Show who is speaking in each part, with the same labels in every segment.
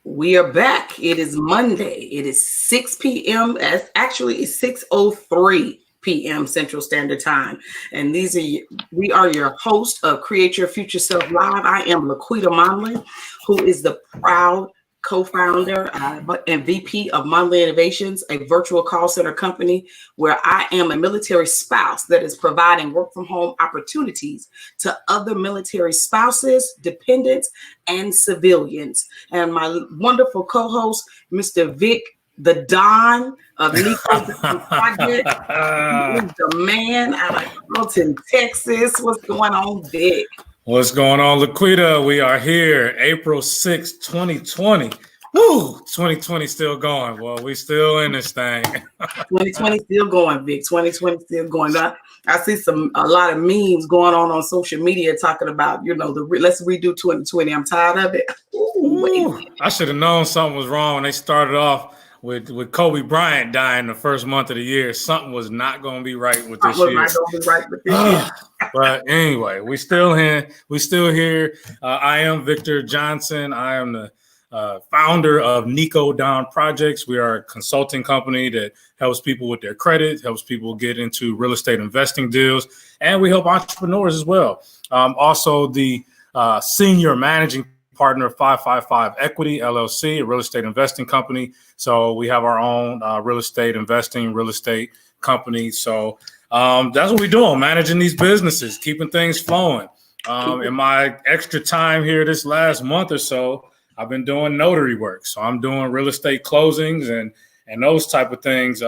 Speaker 1: We are back. It is Monday. It is 6 p.m. As actually it's 6:03 p.m. Central Standard Time. And we are your host of Create Your Future Self Live. I am Laquita Monley, who is the proud co-founder and VP of Monley Innovations, a virtual call center company where I am a military spouse that is providing work from home opportunities to other military spouses, dependents, and civilians. And my wonderful co-host, Mr. Vic, the Don of Nico Project. He is the man out of Carrollton, Texas. What's going on, Vic?
Speaker 2: What's going on, Laquita? We are here, April 6th, 2020. Woo! 2020 still going. Well, we still in this thing.
Speaker 1: 2020 still going, Vic. 2020 still going. I see a lot of memes going on social media talking about, let's redo 2020. I'm tired of it.
Speaker 2: Ooh, I should have known something was wrong when they started off with Kobe Bryant dying the first month of the year. Something was not going to be right with this year.
Speaker 1: Not going to be right with this year.
Speaker 2: But anyway, we still here. I am Victor Johnson. I am the founder of Nico Don Projects. We are a consulting company that helps people with their credit, helps people get into real estate investing deals, and we help entrepreneurs as well. Also, the senior managing partner of 555 Equity LLC, a real estate investing company. So we have our own real estate investing, real estate company. So that's what we're doing, managing these businesses, keeping things flowing. In my extra time here this last month or so, I've been doing notary work. So I'm doing real estate closings and those type of things,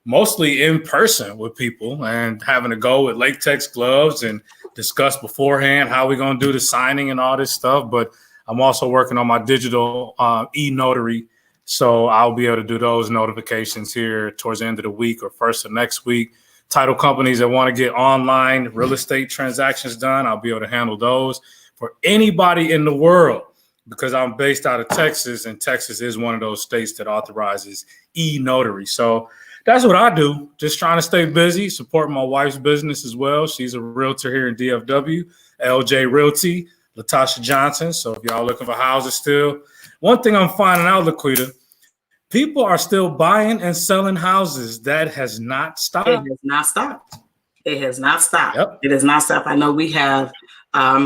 Speaker 2: mostly in person with people and having to go with latex gloves and discuss beforehand how we're going to do the signing and all this stuff. But I'm also working on my digital e-notary. So I'll be able to do those notifications here towards the end of the week or first of next week. Title companies that want to get online real estate transactions done, I'll be able to handle those for anybody in the world because I'm based out of Texas, and Texas is one of those states that authorizes e-notary. So that's what I do, just trying to stay busy, support my wife's business as well. She's a realtor here in DFW, LJ Realty, Latasha Johnson. So if y'all looking for houses still, one thing I'm finding out, Laquita, people are still buying and selling houses. That has not stopped.
Speaker 1: It has not stopped. It has not stopped.
Speaker 2: Yep.
Speaker 1: It has not stopped. I know we have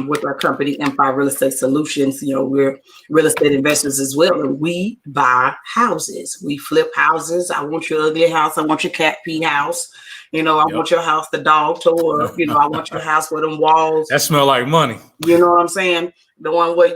Speaker 1: with our company, Empire Real Estate Solutions, we're real estate investors as well. And we buy houses. We flip houses. I want your ugly house. I want your cat pee house. I want your house the dog tore. I want your house with them walls.
Speaker 2: That smell like money.
Speaker 1: You know what I'm saying? The one where,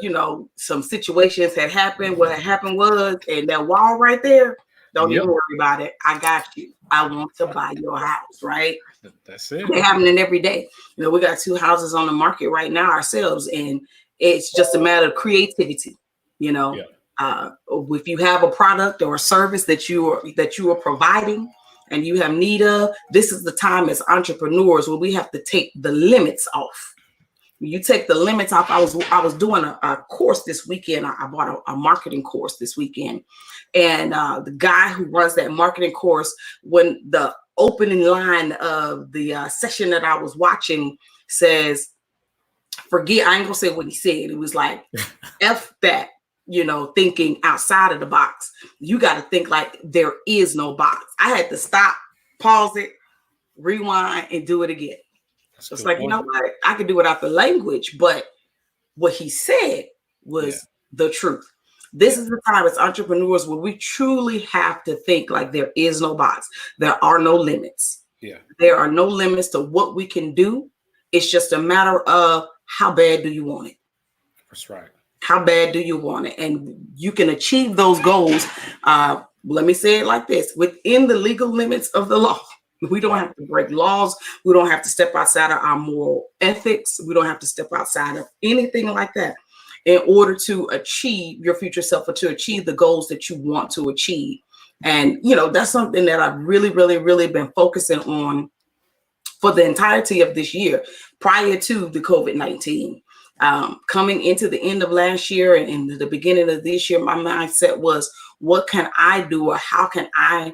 Speaker 1: some situations had happened. What had happened was, and that wall right there, don't even worry about it. I got you. I want to buy your house, right?
Speaker 2: That's it.
Speaker 1: They're happening every day. We got 2 houses on the market right now ourselves, and it's just a matter of creativity. If you have a product or a service that you are providing and you have need of, this is the time as entrepreneurs where we have to take the limits off. You take the limits off. I was doing a course this weekend. I bought a marketing course this weekend, and the guy who runs that marketing course, when the opening line of the session that I was watching says, forget, I ain't gonna say what he said. It was like, F that, thinking outside of the box. You got to think like there is no box. I had to stop, pause it, rewind, and do it again. So it's like, what? I could do it without the language, but what he said was the truth. This is the time as entrepreneurs where we truly have to think like there is no box. There are no limits.
Speaker 2: Yeah.
Speaker 1: There are no limits to what we can do. It's just a matter of how bad do you want it?
Speaker 2: That's right.
Speaker 1: How bad do you want it? And you can achieve those goals. Let me say it like this: within the legal limits of the law. We don't have to break laws. We don't have to step outside of our moral ethics. We don't have to step outside of anything like that in order to achieve your future self or to achieve the goals that you want to achieve. And, that's something that I've really, really, really been focusing on for the entirety of this year prior to the COVID-19. Coming into the end of last year and into the beginning of this year, my mindset was, what can I do, or how can I,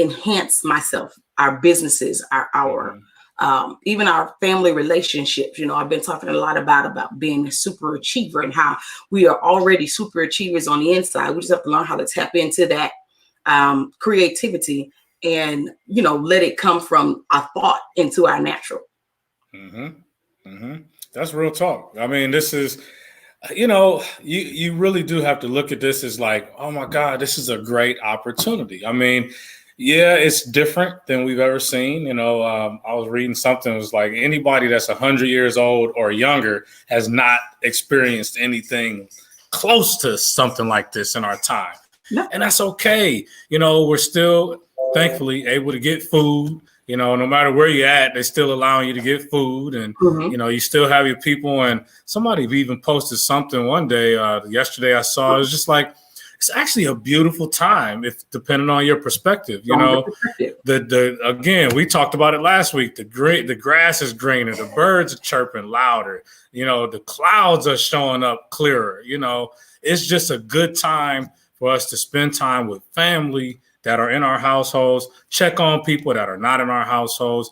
Speaker 1: enhance myself, our businesses, our even our family relationships. I've been talking a lot about being a super achiever and how we are already super achievers on the inside. We just have to learn how to tap into that creativity and, let it come from our thought into our natural.
Speaker 2: That's real talk. I mean, this is, you really do have to look at this as like, oh my God, this is a great opportunity. I mean, yeah, it's different than we've ever seen. I was reading something. It was like anybody that's 100 years old or younger has not experienced anything close to something like this in our time.
Speaker 1: No.
Speaker 2: And that's okay. We're still thankfully able to get food. No matter where you're at, they're still allowing you to get food, and you still have your people. And somebody even posted something one day, yesterday I saw, it was just like, it's actually a beautiful time, if depending on your perspective. Again, we talked about it last week. The grass is greener, the birds are chirping louder. The clouds are showing up clearer. It's just a good time for us to spend time with family that are in our households, check on people that are not in our households.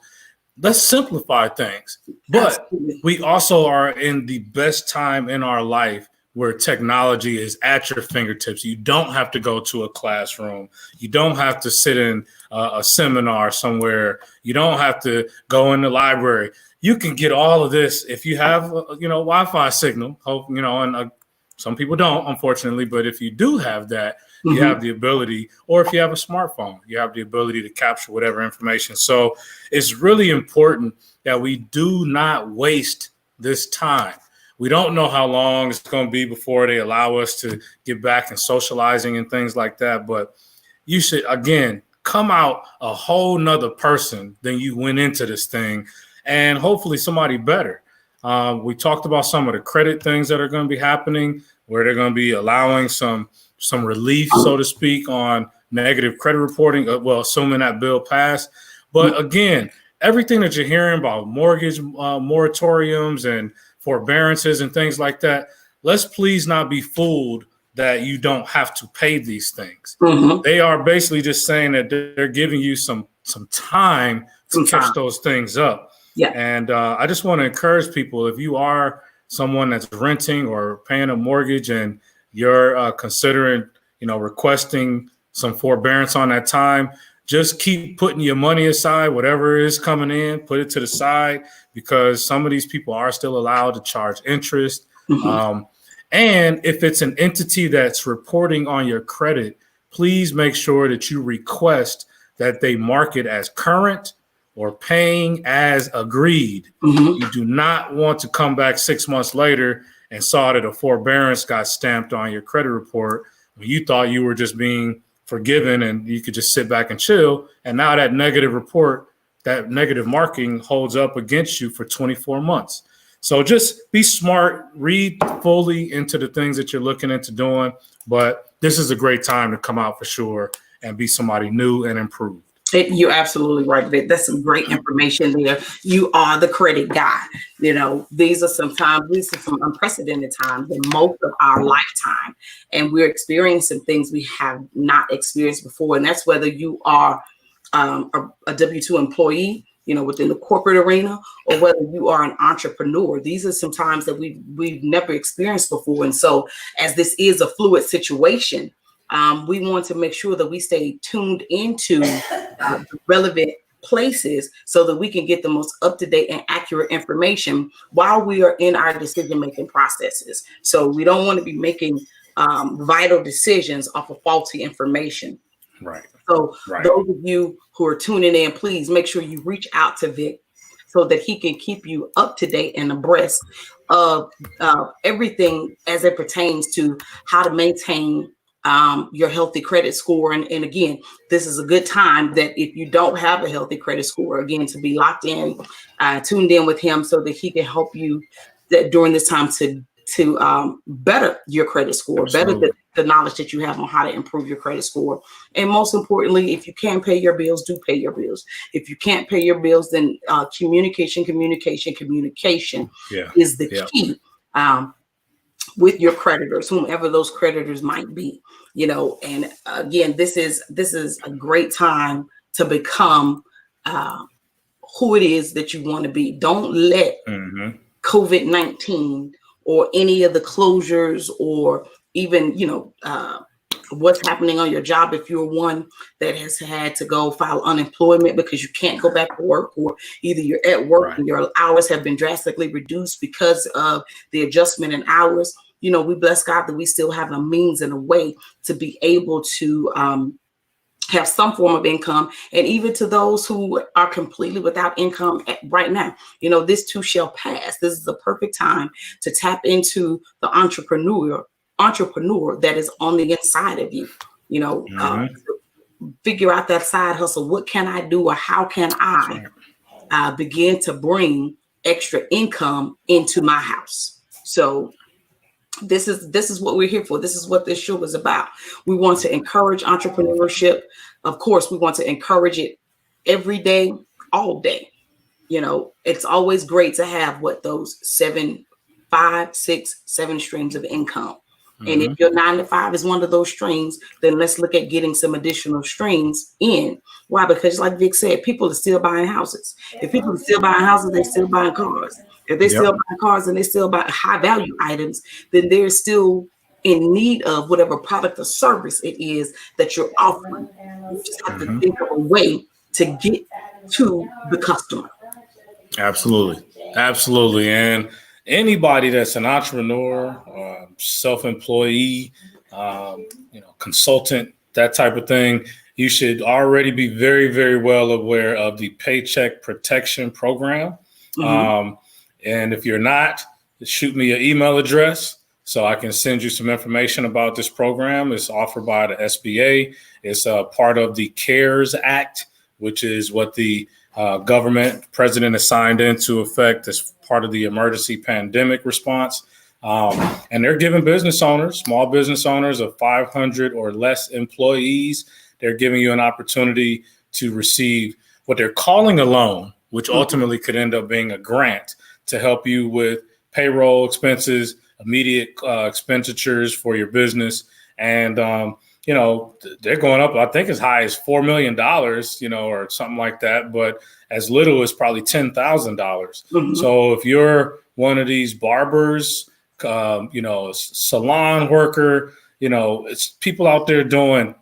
Speaker 2: Let's simplify things. But
Speaker 1: Absolutely.
Speaker 2: We also are in the best time in our life where technology is at your fingertips. You don't have to go to a classroom. You don't have to sit in a seminar somewhere. You don't have to go in the library. You can get all of this if you have, Wi-Fi signal. Hope, and some people don't, unfortunately. But if you do have that, you have the ability, or if you have a smartphone, you have the ability to capture whatever information. So it's really important that we do not waste this time. We don't know how long it's going to be before they allow us to get back and socializing and things like that. But you should, again, come out a whole nother person than you went into this thing, and hopefully somebody better. We talked about some of the credit things that are going to be happening, where they're going to be allowing some relief, so to speak, on negative credit reporting, well, assuming that bill passed. But again, everything that you're hearing about mortgage moratoriums and forbearances and things like that, let's please not be fooled that you don't have to pay these things. They are basically just saying that they're giving you some time to catch those things up.
Speaker 1: Yeah.
Speaker 2: And I just want to encourage people, if you are someone that's renting or paying a mortgage and you're considering, requesting some forbearance on that time, just keep putting your money aside, whatever is coming in, put it to the side, because some of these people are still allowed to charge interest. And if it's an entity that's reporting on your credit, please make sure that you request that they mark it as current or paying as agreed. You do not want to come back 6 months later and saw that a forbearance got stamped on your credit report when you thought you were just being forgiven and you could just sit back and chill. And now that negative report, that negative marking holds up against you for 24 months. So just be smart, read fully into the things that you're looking into doing. But this is a great time to come out for sure and be somebody new and improved.
Speaker 1: You're absolutely right, Vic. That's some great information there. You are the credit guy. These are some unprecedented times in most of our lifetime. And we're experiencing things we have not experienced before. And that's whether you are a W-2 employee, within the corporate arena, or whether you are an entrepreneur. These are some times that we've never experienced before. And so as this is a fluid situation, we want to make sure that we stay tuned into relevant places so that we can get the most up-to-date and accurate information while we are in our decision-making processes. So we don't want to be making vital decisions off of faulty information.
Speaker 2: Right.
Speaker 1: So those of you who are tuning in, please make sure you reach out to Vic so that he can keep you up to date and abreast of everything as it pertains to how to maintain your healthy credit score. And again, this is a good time that if you don't have a healthy credit score, again, to be locked in, tuned in with him so that he can help you during this time to better your credit score,
Speaker 2: Absolutely.
Speaker 1: better the knowledge that you have on how to improve your credit score. And most importantly, if you can pay your bills, do pay your bills. If you can't pay your bills, then communication is the key with your creditors, whomever those creditors might be. And again, this is a great time to become who it is that you want to be. Don't let COVID-19 or any of the closures or even, what's happening on your job, if you're one that has had to go file unemployment because you can't go back to work, or either you're at work and your hours have been drastically reduced because of the adjustment in hours. We bless God that we still have a means and a way to be able to have some form of income. And even to those who are completely without income right now, this too shall pass. This is the perfect time to tap into the entrepreneur that is on the inside of you. Figure out that side hustle. What can I do, or how can I begin to bring extra income into my house? So this is what we're here for. This is what this show is about. We want to encourage entrepreneurship. Of course, we want to encourage it every day, all day. It's always great to have those 5, 6, 7 streams of income. And if your 9 to 5 is one of those streams, then let's look at getting some additional streams in. Why? Because like Vic said, people are still buying houses. If people are still buying houses, they're still buying cars. If they still buy cars and they still buy high value items, then they're still in need of whatever product or service it is that you're offering. You just have to think of a way to get to the customer.
Speaker 2: Absolutely. And anybody that's an entrepreneur, self-employee, consultant, that type of thing, you should already be very, very well aware of the Paycheck Protection Program. And if you're not, shoot me an email address so I can send you some information about this program. It's offered by the SBA. It's a part of the CARES Act, which is what the government president has signed into effect as part of the emergency pandemic response. And they're giving business owners, small business owners of 500 or less employees, they're giving you an opportunity to receive what they're calling a loan, which ultimately could end up being a grant to help you with payroll expenses, immediate expenditures for your business. And, they're going up, I think, as high as $4 million, or something like that, but as little as probably $10,000. So if you're one of these barbers, salon worker, it's people out there doing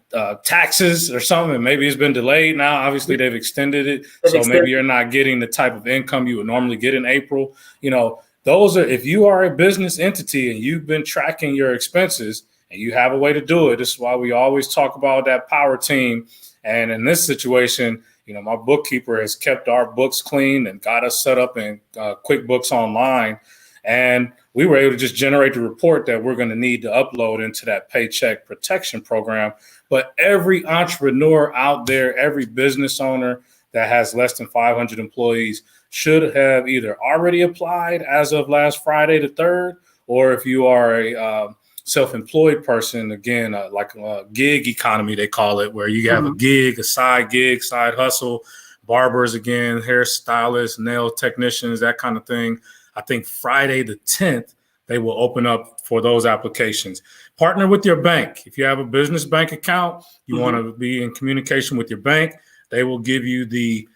Speaker 2: taxes or something, and maybe it's been delayed. Now, obviously, they've extended it. So maybe you're not getting the type of income you would normally get in April. Those are, if you are a business entity and you've been tracking your expenses and you have a way to do it. This is why we always talk about that power team. And in this situation, my bookkeeper has kept our books clean and got us set up in QuickBooks Online. And we were able to just generate the report that we're going to need to upload into that Paycheck Protection Program. But every entrepreneur out there, every business owner that has less than 500 employees should have either already applied as of last Friday the 3rd, or if you are a self-employed person, again, like a gig economy, they call it, where you have a gig, side hustle, barbers, again, hairstylists, nail technicians, that kind of thing. I think Friday the 10th, they will open up for those applications. Partner with your bank. If you have a business bank account, you want to be in communication with your bank. They will give you the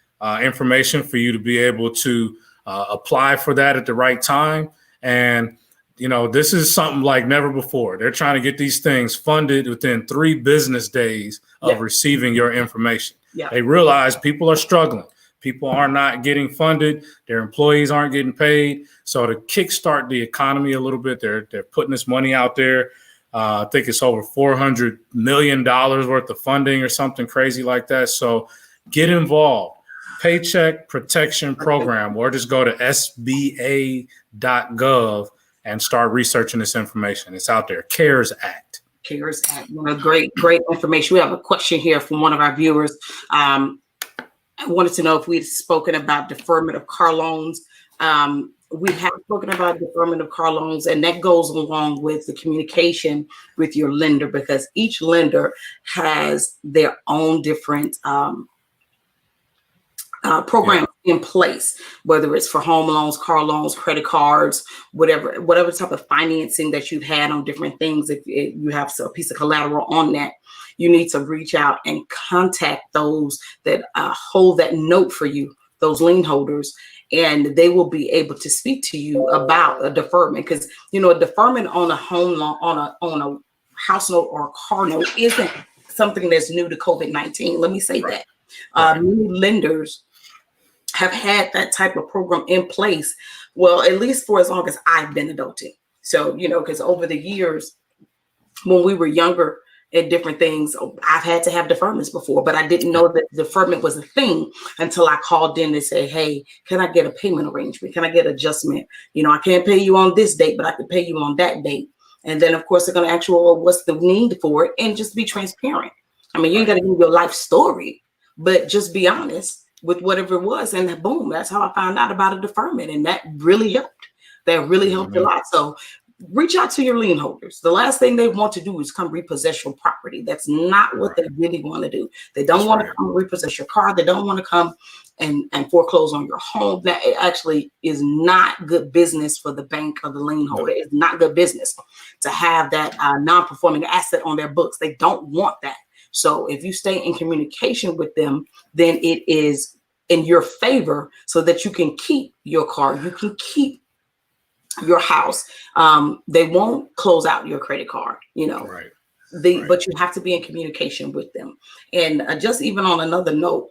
Speaker 2: information for you to be able to apply for that at the right time. And this is something like never before. They're trying to get these things funded within 3 business days of receiving your information. They realize people are struggling. People are not getting funded. Their employees aren't getting paid. So to kickstart the economy a little bit, they're putting this money out there. I think it's over $400 million worth of funding or something crazy like that. So get involved. Paycheck Protection Program, or just go to sba.gov and start researching this information. It's out there. CARES Act.
Speaker 1: CARES Act. Great information. We have a question here from one of our viewers. I wanted to know if we'd spoken about deferment of car loans. We have spoken about deferment of car loans, and that goes along with the communication with your lender, because each lender has their own different program in place, whether it's for home loans, car loans, credit cards, whatever type of financing that you've had on different things. If you have a piece of collateral on that, you need to reach out and contact those that hold that note for you those lien holders, and they will be able to speak to you about a deferment. Because a deferment on a home loan, on a house note or a car note, isn't something that's new to COVID-19. Let me say that. Many lenders have had that type of program in place, well, at least for as long as I've been adulting. So, because over the years, when we were younger and different things, I've had to have deferments before, but I didn't know that deferment was a thing until I called in and say, hey, can I get a payment arrangement? Can I get adjustment? I can't pay you on this date, but I can pay you on that date. And then, of course, they're going to ask you, well, what's the need for it? And just be transparent. I mean, you ain't got to give your life story, but just be honest with whatever it was. And boom, that's how I found out about a deferment. And that really helped. That really helped a lot. So reach out to your lien holders. The last thing they want to do is come repossess your property. That's not what they really want to do. They don't want to come repossess your car. They don't want to come and foreclose on your home. That actually is not good business for the bank or the lien holder. It's not good business to have that non-performing asset on their books. They don't want that. So if you stay in communication with them, then it is in your favor so that you can keep your car, you can keep your house. They won't close out your credit card, but you have to be in communication with them. And just even on another note,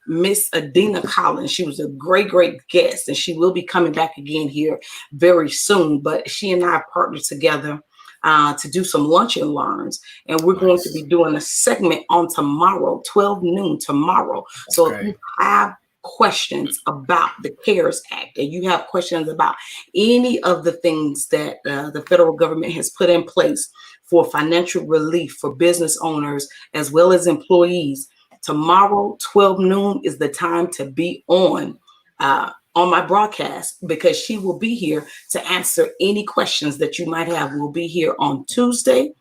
Speaker 1: Miss Adina Collins, she was a great guest, and she will be coming back again here very soon. But she and I partnered together to do some lunch and learns, and we're going to be doing a segment on tomorrow, 12 noon tomorrow. So if you have questions about the CARES Act, and you have questions about any of the things that the federal government has put in place for financial relief for business owners as well as employees, tomorrow 12 noon is the time to be on my broadcast, because she will be here to answer any questions that you might have. We'll be here on Tuesday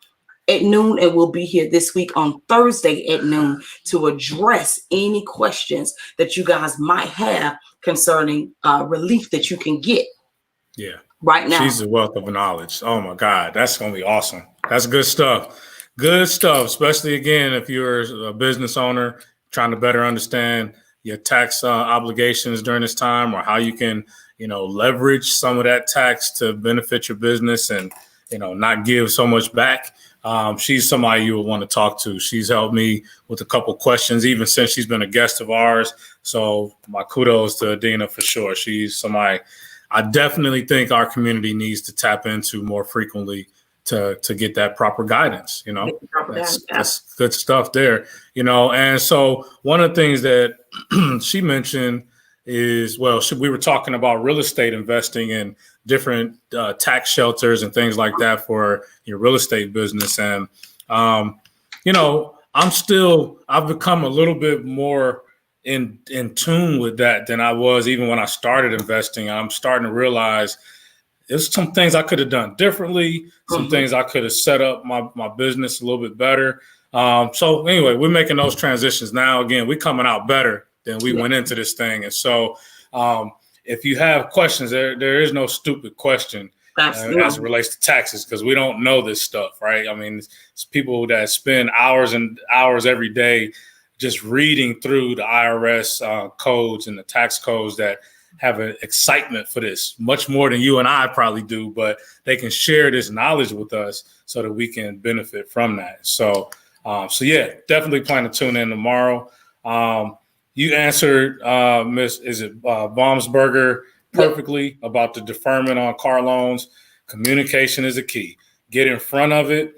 Speaker 1: at noon, and we'll be here this week on Thursday at noon to address any questions that you guys might have concerning relief that you can get.
Speaker 2: Yeah.
Speaker 1: Right now.
Speaker 2: She's a wealth of knowledge. Oh my God. That's going to be awesome. That's good stuff. Good stuff. Especially again, if you're a business owner trying to better understand your tax obligations during this time, or how you can, leverage some of that tax to benefit your business and, not give so much back. She's somebody you would want to talk to. She's helped me with a couple questions, even since she's been a guest of ours. So my kudos to Adina for sure. She's somebody I definitely think our community needs to tap into more frequently to get that proper guidance. That's good stuff there, and so one of the things that she mentioned is, we were talking about real estate investing in different tax shelters and things like that for your real estate business. And, I've become a little bit more in tune with that than I was even when I started investing. I'm starting to realize there's some things I could have done differently, some things I could have set up my business a little bit better. So anyway, we're making those transitions now. Again, we're coming out better than we went into this thing. And so if you have questions, there is no stupid question as it relates to taxes, because we don't know this stuff, right? I mean, it's people that spend hours and hours every day just reading through the IRS codes and the tax codes that have an excitement for this, much more than you and I probably do, but they can share this knowledge with us so that we can benefit from that. So yeah, definitely plan to tune in tomorrow. You answered Miss Baumsberger perfectly about the deferment on car loans. Communication is a key. Get in front of it.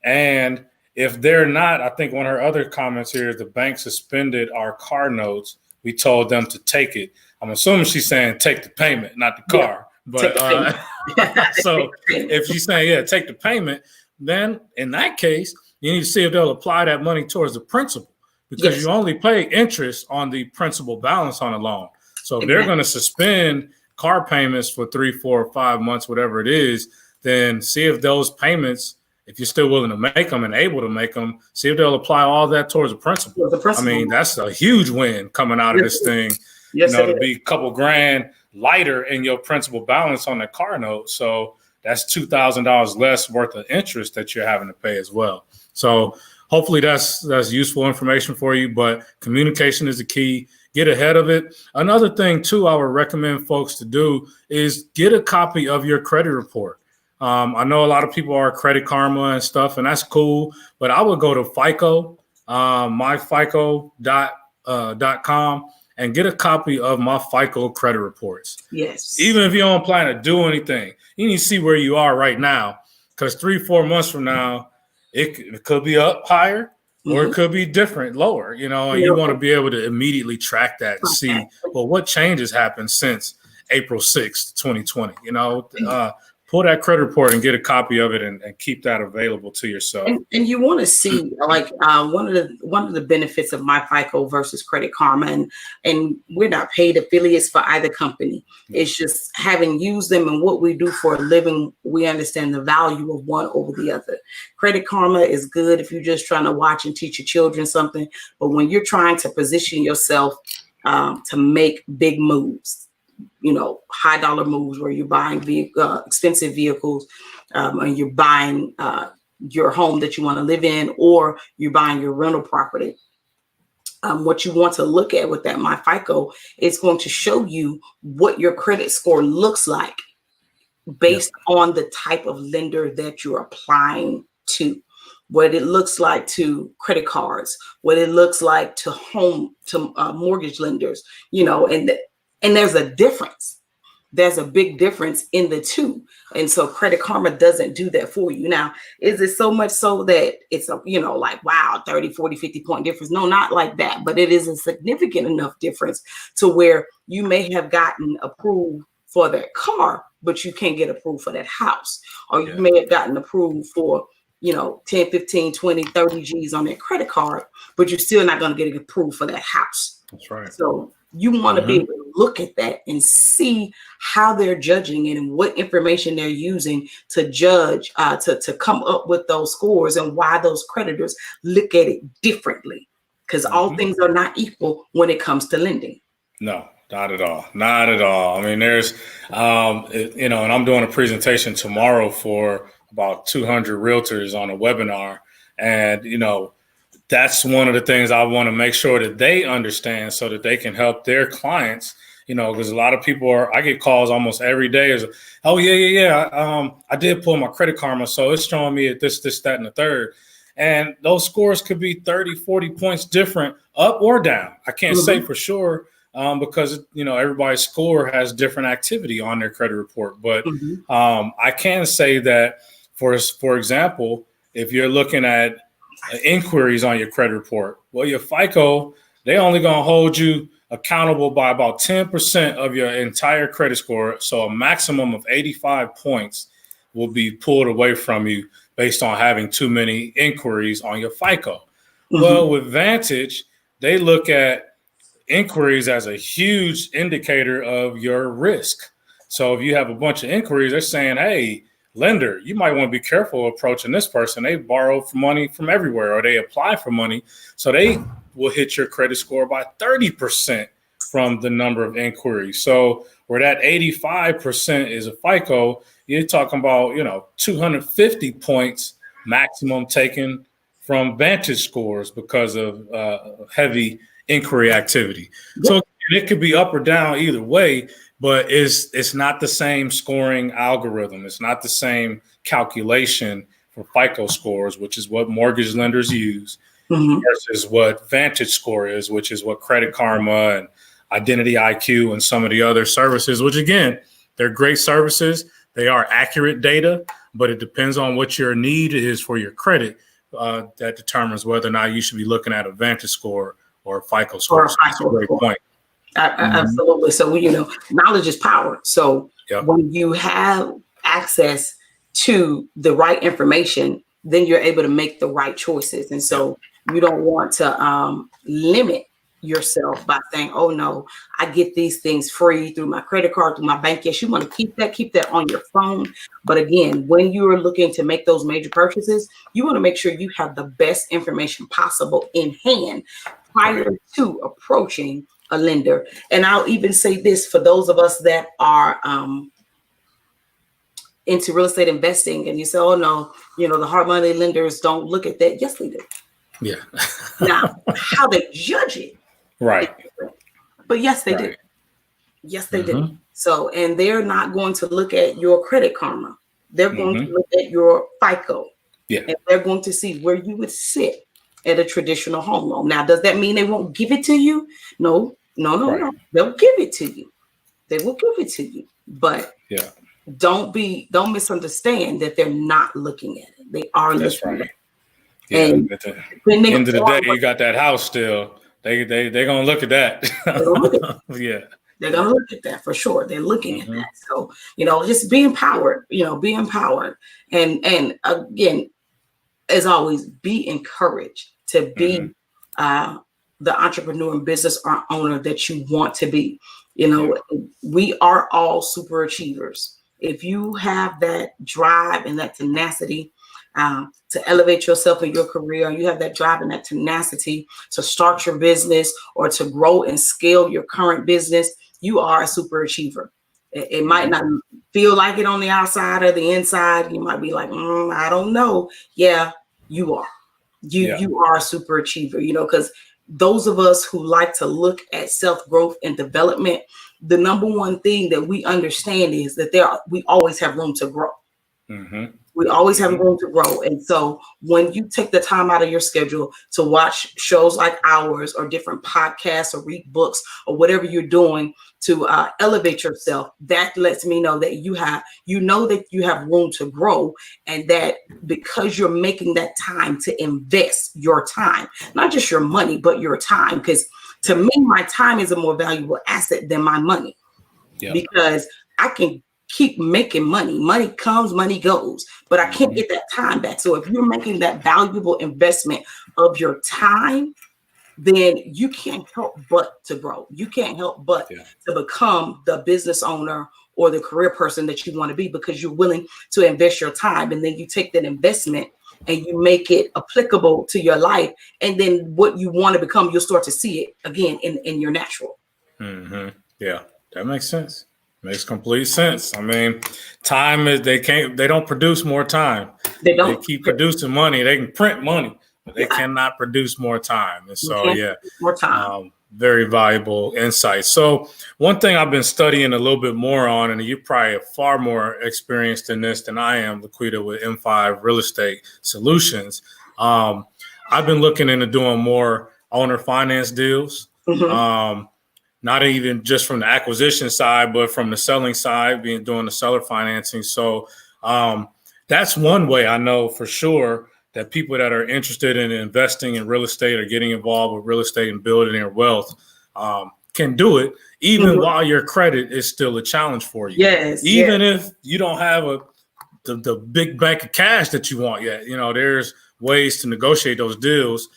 Speaker 2: And if they're not, I think one of her other comments here is the bank suspended our car notes. We told them to take it. I'm assuming she's saying take the payment, not the car. Yeah, but so if she's saying, take the payment, then in that case, you need to see if they'll apply that money towards the principal, because you only pay interest on the principal balance on a loan. So if they're going to suspend car payments for 3, 4, 5 months, whatever it is, then see if those payments, if you're still willing to make them and able to make them, see if they'll apply all that towards the principal. I mean, that's a huge win coming out of this thing. To be a couple grand lighter in your principal balance on the car note. So that's $2,000 less worth of interest that you're having to pay as well. So hopefully that's useful information for you. But communication is the key. get ahead of it. Another thing too, I would recommend folks to do is get a copy of your credit report. I know a lot of people are Credit Karma and stuff, and that's cool, but I would go to FICO, myfico.com, and get a copy of my FICO credit reports.
Speaker 1: Yes.
Speaker 2: Even if you don't plan to do anything, you need to see where you are right now, because 3-4 months from now, it could be up higher or it could be different, lower, and you want to be able to immediately track that and see, well, what changes happened since April 6th, 2020, pull that credit report and get a copy of it and keep that available to yourself.
Speaker 1: And you want to see one of the benefits of MyFICO versus Credit Karma, and we're not paid affiliates for either company. It's just having used them and what we do for a living, we understand the value of one over the other. Credit Karma is good if you're just trying to watch and teach your children something, but when you're trying to position yourself to make big moves, high dollar moves where you're buying expensive vehicles, and you're buying your home that you want to live in, or you're buying your rental property. What you want to look at with that MyFICO is going to show you what your credit score looks like based on the type of lender that you're applying to. What it looks like to credit cards, what it looks like to mortgage lenders, and there's a difference. There's a big difference in the two. And so Credit Karma doesn't do that for you. Now, is it so much so that it's wow, 30, 40, 50 point difference? No, not like that. But it is a significant enough difference to where you may have gotten approved for that car, but you can't get approved for that house. Or you may have gotten approved for 10, 15, 20, 30 G's on that credit card, but you're still not going to get approved for that house.
Speaker 2: That's right.
Speaker 1: So you want to be able to look at that and see how they're judging it and what information they're using to judge, to come up with those scores, and why those creditors look at it differently. Because all things are not equal when it comes to lending.
Speaker 2: No, not at all. Not at all. I mean, there's, and I'm doing a presentation tomorrow for about 200 realtors on a webinar. And, that's one of the things I want to make sure that they understand so that they can help their clients, because a lot of people I get calls almost every day is, oh, yeah. I did pull my Credit Karma, so it's showing me at this, that, and the third. And those scores could be 30, 40 points different, up or down. I can't say for sure because, everybody's score has different activity on their credit report. But I can say that, for example, if you're looking at inquiries on your credit report, well, your FICO, they only going to hold you accountable by about 10% of your entire credit score. So a maximum of 85 points will be pulled away from you based on having too many inquiries on your FICO. Well, with Vantage, they look at inquiries as a huge indicator of your risk. So if you have a bunch of inquiries, they're saying, hey, lender, you might want to be careful approaching this person. They borrow money from everywhere, or they apply for money. So they will hit your credit score by 30% from the number of inquiries. So where that 85% is a FICO, you're talking about, 250 points maximum taken from Vantage scores because of heavy inquiry activity. So it could be up or down either way. But it's not the same scoring algorithm. It's not the same calculation for FICO scores, which is what mortgage lenders use, versus what Vantage score is, which is what Credit Karma and Identity IQ and some of the other services, which, again, they're great services. They are accurate data, but it depends on what your need is for your credit that determines whether or not you should be looking at a Vantage score or a FICO score. That's a great point.
Speaker 1: Absolutely. So, knowledge is power. So when you have access to the right information, then you're able to make the right choices. And so you don't want to limit yourself by saying, oh, no, I get these things free through my credit card, through my bank. Yes, you want to keep that on your phone. But again, when you are looking to make those major purchases, you want to make sure you have the best information possible in hand prior to approaching a lender. And I'll even say this for those of us that are into real estate investing, and you say, oh no, the hard money lenders don't look at that. Yes, they do.
Speaker 2: Yeah.
Speaker 1: Now, how they judge it.
Speaker 2: Right.
Speaker 1: But yes, they do.
Speaker 2: Right.
Speaker 1: Yes, they do. So, and they're not going to look at your Credit Karma. They're going to look at your FICO.
Speaker 2: Yeah.
Speaker 1: And they're going to see where you would sit at a traditional home loan. Now, does that mean they won't give it to you? No. They'll give it to you. They will give it to you. But don't misunderstand that they're not looking at it. They are looking at it.
Speaker 2: Yeah.
Speaker 1: And
Speaker 2: at the end of the day, you got that house still. They're gonna look at that. Yeah.
Speaker 1: They're gonna look at that for sure. They're looking at that. So, just be empowered, be empowered. And again, as always, be encouraged to be the entrepreneur and business owner that you want to be. We are all super achievers. If you have that drive and that tenacity to elevate yourself in your career, and you have that drive and that tenacity to start your business or to grow and scale your current business, you are a super achiever. It might not feel like it on the outside or the inside. You might be like, I don't know. Yeah, you are. You are a super achiever, because those of us who like to look at self-growth and development, the number one thing that we understand is that we always have room to grow. We always have room to grow. And so when you take the time out of your schedule to watch shows like ours or different podcasts or read books or whatever you're doing to elevate yourself, that lets me know that you have room to grow, and that because you're making that time to invest your time, not just your money, but your time. Because to me, my time is a more valuable asset than my money, because I can keep making money. Money comes, money goes, but I can't get that time back. So if you're making that valuable investment of your time, then you can't help but to grow. You can't help but to become the business owner or the career person that you want to be, because you're willing to invest your time. And then you take that investment and you make it applicable to your life. And then what you want to become, you'll start to see it again in your natural.
Speaker 2: Yeah, that makes sense. Makes complete sense. I mean, time is they don't produce more time. They keep producing money. They can print money, but they cannot produce more time. And so
Speaker 1: more time.
Speaker 2: Very valuable insight. So one thing I've been studying a little bit more on, and you're probably far more experienced in this than I am, Laquita, with M5 Real Estate Solutions. I've been looking into doing more owner finance deals. Not even just from the acquisition side, but from the selling side, doing the seller financing. So that's one way I know for sure that people that are interested in investing in real estate or getting involved with real estate and building their wealth can do it, even while your credit is still a challenge for you. Even if you don't have the big bank of cash that you want yet, there's ways to negotiate those deals.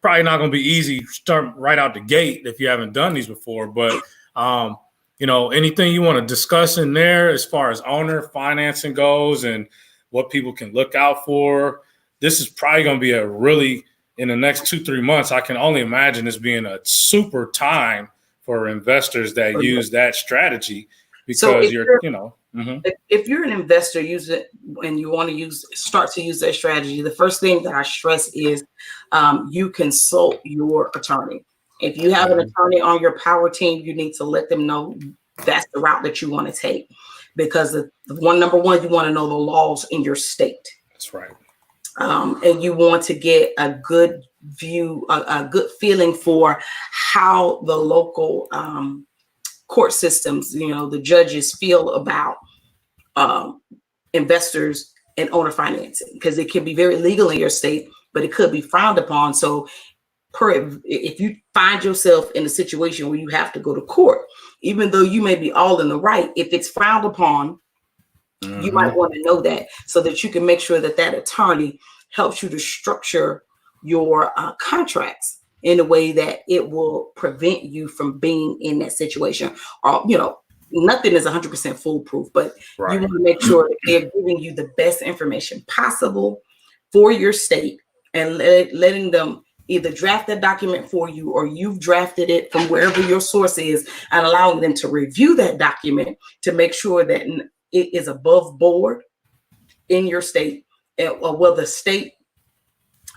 Speaker 2: Probably not going to be easy start right out the gate if you haven't done these before, but anything you want to discuss in there as far as owner financing goes and what people can look out for. This is probably going to be in the next 2-3 months, I can only imagine this being a super time for investors that use that strategy, because so if
Speaker 1: you're an investor, use it, and you want to start to use that strategy. The first thing that I stress is you consult your attorney. If you have an attorney on your power team, you need to let them know that's the route that you want to take, because number one, you want to know the laws in your state.
Speaker 2: That's right.
Speaker 1: And you want to get a good view, a good feeling for how the local court systems, the judges feel about investors and owner financing, because it can be very legal in your state, but it could be frowned upon. So if you find yourself in a situation where you have to go to court, even though you may be all in the right, if it's frowned upon, you might want to know that, so that you can make sure that attorney helps you to structure your contracts in a way that it will prevent you from being in that situation. Or, nothing is 100% foolproof, but you want to make sure that they're giving you the best information possible for your state, and letting them either draft that document for you, or you've drafted it from wherever your source is, and allowing them to review that document to make sure that it is above board in your state, or the state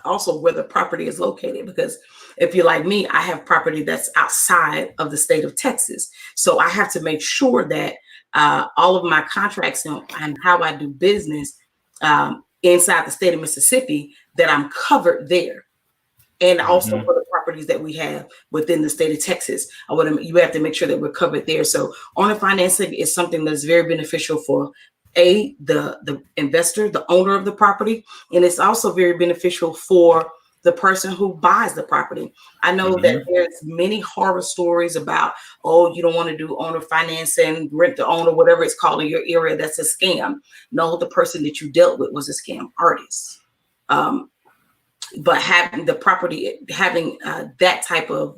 Speaker 1: also where the property is located, because if you're like me, I have property that's outside of the state of Texas. So I have to make sure that all of my contracts and how I do business inside the state of Mississippi, that I'm covered there. And also for the properties that we have within the state of Texas, you have to make sure that we're covered there. So owner financing is something that's very beneficial for the investor, the owner of the property, and it's also very beneficial for the person who buys the property. I know that there's many horror stories about, oh, you don't want to do owner financing, rent to own, or whatever it's called in your area. That's a scam. No, the person that you dealt with was a scam artist. But having the property, having that type of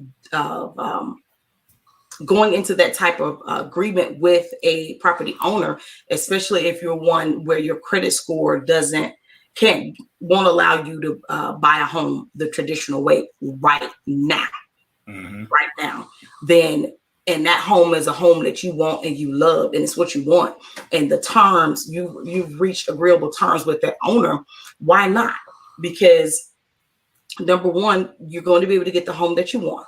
Speaker 1: going into that type of agreement with a property owner, especially if you're one where your credit score won't allow you to buy a home the traditional way right now, then, and that home is a home that you want and you love and it's what you want, and the terms you've reached agreeable terms with that owner, why not? Because number one, you're going to be able to get the home that you want.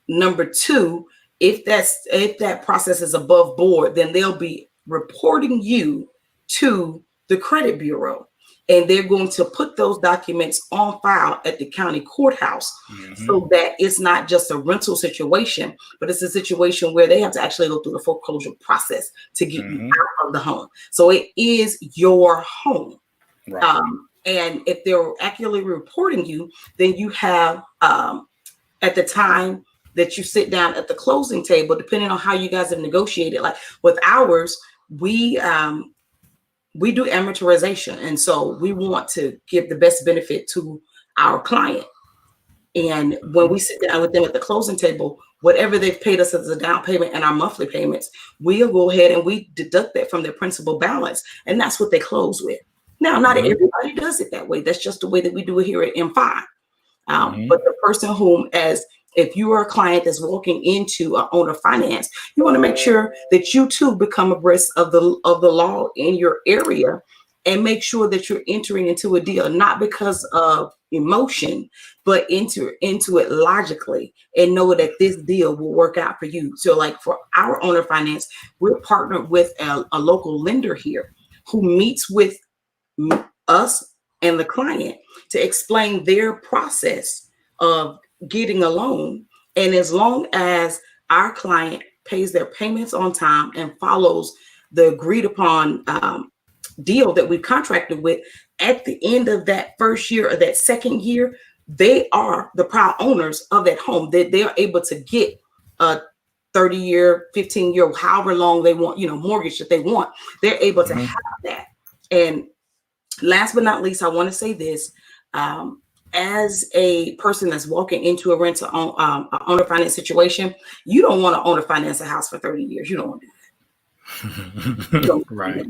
Speaker 1: Number two, if that process is above board, then they'll be reporting you to the credit bureau, and they're going to put those documents on file at the county courthouse, so that it's not just a rental situation, but it's a situation where they have to actually go through the foreclosure process to get you out of the home. So it is your home. Right. And if they're accurately reporting you, then you have at the time that you sit down at the closing table, depending on how you guys have negotiated. Like with ours, we do amortization, and so we want to give the best benefit to our client. And when we sit down with them at the closing table, whatever they've paid us as a down payment and our monthly payments, we'll go ahead and we deduct that from their principal balance, and that's what they close with. Now, not everybody does it that way. That's just the way that we do it here at M5. But the person if you are a client that's walking into an owner finance, you want to make sure that you too become abreast of the law in your area, and make sure that you're entering into a deal, not because of emotion, but enter into it logically and know that this deal will work out for you. So like for our owner finance, we're partnered with a local lender here who meets with us and the client to explain their process of getting a loan. And as long as our client pays their payments on time and follows the agreed upon deal that we contracted with, at the end of that first year or that second year, they are the proud owners of that home. They are able to get a 30-year, 15-year, however long they want, mortgage that they want. They're able to have that. And last but not least, I want to say this. As a person that's walking into a rent to own owner finance situation, you don't want to owner finance a house for 30 years. You don't want to do that.
Speaker 2: Right.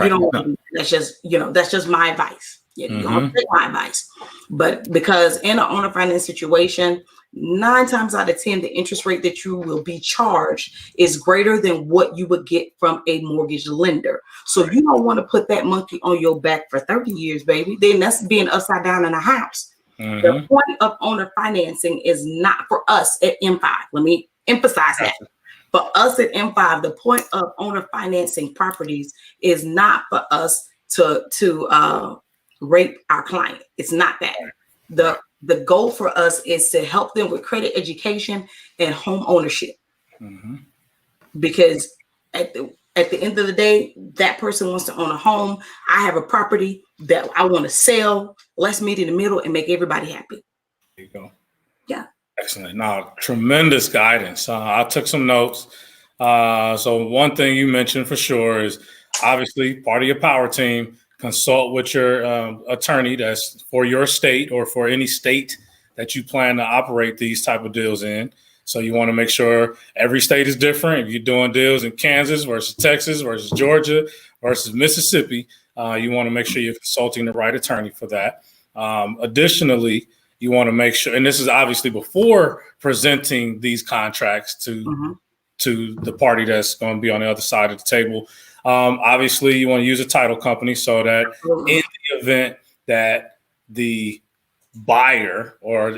Speaker 1: You don't want to do that. That's just my advice. You don't take my advice. But because in an owner finance situation, 9 times out of 10, the interest rate that you will be charged is greater than what you would get from a mortgage lender. So you don't want to put that monkey on your back for 30 years, baby. Then that's being upside down in a house. The point of owner financing is not for us at M5. Let me emphasize that. For us at M5, the point of owner financing properties is not for us to rape our client. It's not that. The goal for us is to help them with credit education and home ownership. Because at the end of the day, that person wants to own a home. I have a property that I want to sell. Let's meet in the middle and make everybody happy.
Speaker 2: There you go.
Speaker 1: Yeah.
Speaker 2: Excellent. Now, tremendous guidance. I took some notes. So one thing you mentioned for sure is obviously part of your power team. Consult with your attorney that's for your state or for any state that you plan to operate these type of deals in. So you want to make sure every state is different. If you're doing deals in Kansas versus Texas versus Georgia versus Mississippi, you want to make sure you're consulting the right attorney for that. Additionally, you want to make sure, and this is obviously before presenting these contracts to the party that's going to be on the other side of the table. Obviously, you want to use a title company so that in the event that the buyer or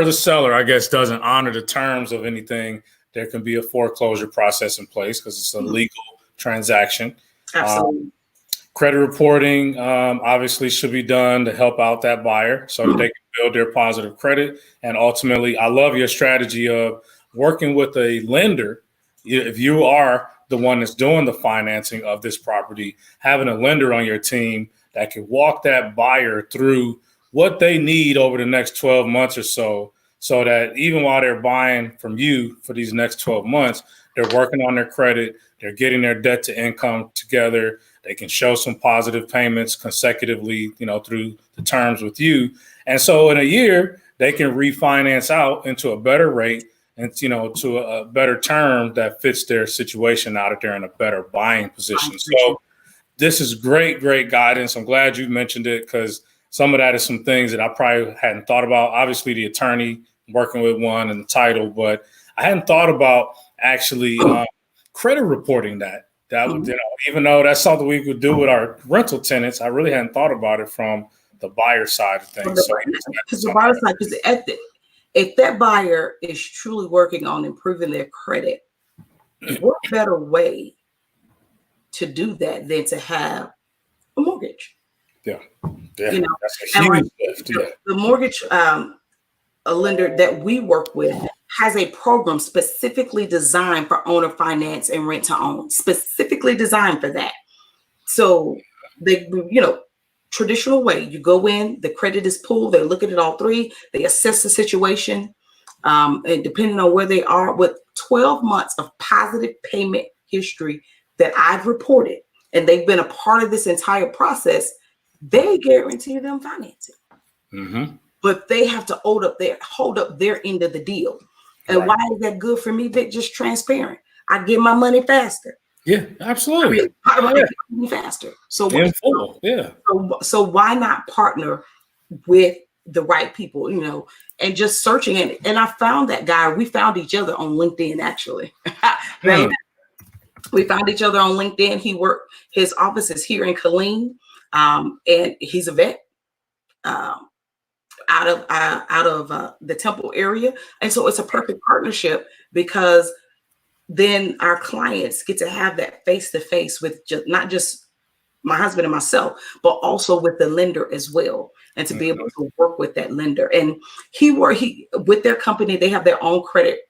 Speaker 2: the seller, I guess, doesn't honor the terms of anything, there can be a foreclosure process in place because it's a legal transaction.
Speaker 1: Absolutely.
Speaker 2: Credit reporting obviously should be done to help out that buyer so that they can build their positive credit. And ultimately, I love your strategy of working with a lender. If you are the one that's doing the financing of this property, having a lender on your team that can walk that buyer through what they need over the next 12 months or so that even while they're buying from you for these next 12 months, they're working on their credit, they're getting their debt to income together, they can show some positive payments consecutively, through the terms with you. And so in a year, they can refinance out into a better rate and, to a better term that fits their situation now that they're in a better buying position. So this is great guidance. I'm glad you mentioned it because some of that is some things that I probably hadn't thought about. Obviously, the attorney, working with one, and the title, but I hadn't thought about actually credit reporting that would, even though that's something we could do with our rental tenants, I really hadn't thought about it from the buyer side of things.
Speaker 1: Because the buyer side, because if that buyer is truly working on improving their credit, what better way to do that than to have a mortgage?
Speaker 2: Yeah.
Speaker 1: That's a huge lift. The mortgage a lender that we work with has a program specifically designed for owner finance and rent to own, specifically designed for that. So they, traditional way, you go in, the credit is pulled, they look at it all three, they assess the situation, and depending on where they are, with 12 months of positive payment history that I've reported, and they've been a part of this entire process, they guarantee them financing.
Speaker 2: Mm-hmm.
Speaker 1: But they have to hold up their end of the deal. And why is that good for me, Vic? Just transparent. I get my money faster.
Speaker 2: Yeah, absolutely.
Speaker 1: Faster. So So why not partner with the right people, and just searching it. And I found that guy. We found each other on LinkedIn, actually. We found each other on LinkedIn. His office is here in Killeen, and he's a vet. Out of the Temple area. And so it's a perfect partnership because then our clients get to have that face-to-face with not just my husband and myself, but also with the lender as well. And to be able to work with that lender. And he with their company, they have their own credit